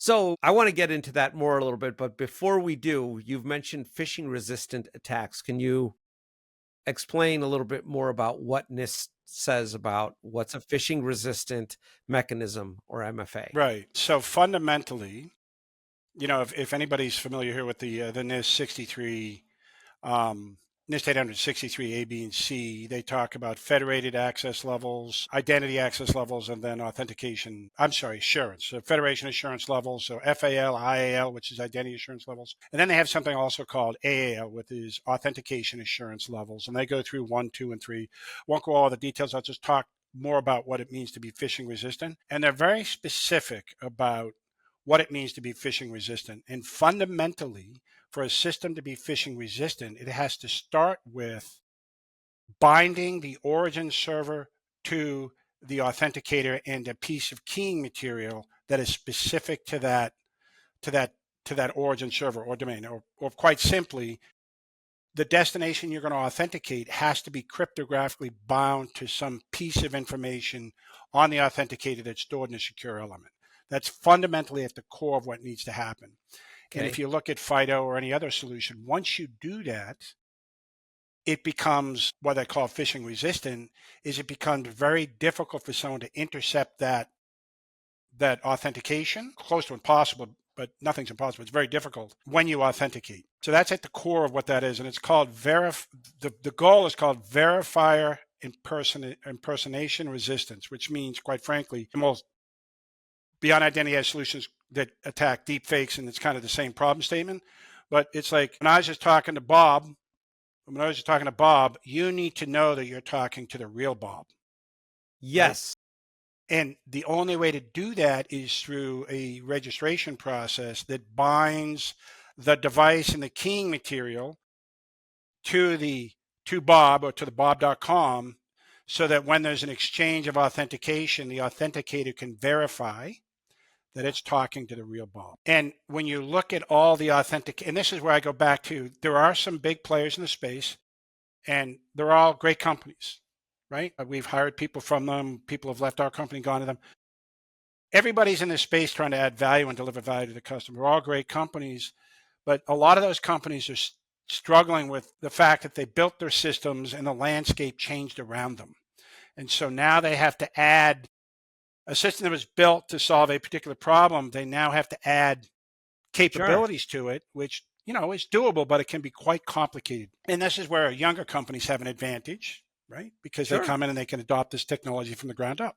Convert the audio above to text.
So I want to get into that more a little bit, but before we do, you've mentioned phishing resistant attacks. Can you explain a little bit more about what NIST says about what's a phishing resistant mechanism or MFA? Right. So fundamentally, if anybody's familiar here with the NIST 63, NIST 863 A, B, and C, they talk about federated access levels, identity access levels, and then authentication. I'm sorry, assurance. So federation assurance levels. So FAL, IAL, which is identity assurance levels, and then they have something also called AAL, which is authentication assurance levels, and they go through 1, 2, and 3. Won't go all the details. I'll just talk more about what it means to be phishing resistant, and they're very specific about what it means to be phishing resistant. And fundamentally, for a system to be phishing resistant, it has to start with binding the origin server to the authenticator and a piece of keying material that is specific to that origin server or domain. Or quite simply, the destination you're going to authenticate has to be cryptographically bound to some piece of information on the authenticator that's stored in a secure element. That's fundamentally at the core of what needs to happen. And if Okay. you look at FIDO or any other solution, once you do that, it becomes what I call phishing resistant, is it becomes very difficult for someone to intercept that authentication, close to impossible, but nothing's impossible. It's very difficult when you authenticate. So that's at the core of what that is. And it's called the goal is called verifier impersonation resistance, which means, quite frankly, most beyond identity as solutions that attack deep fakes, and it's kind of the same problem statement. But it's like when I was just talking to Bob, you need to know that you're talking to the real Bob, right? Yes. And the only way to do that is through a registration process that binds the device and the keying material to Bob or to the bob.com, so that when there's an exchange of authentication, the authenticator can verify that it's talking to the real Bob. And when you look at all the and this is where I go back to, there are some big players in the space, and they're all great companies, right? We've hired people from them. People have left our company, gone to them. Everybody's in this space trying to add value and deliver value to the customer. We're all great companies, but a lot of those companies are struggling with the fact that they built their systems and the landscape changed around them. And so now they have to add a system that was built to solve a particular problem. They now have to add Sure. capabilities to it, which, is doable, but it can be quite complicated. And this is where younger companies have an advantage, right? Because they Sure. come in and they can adopt this technology from the ground up.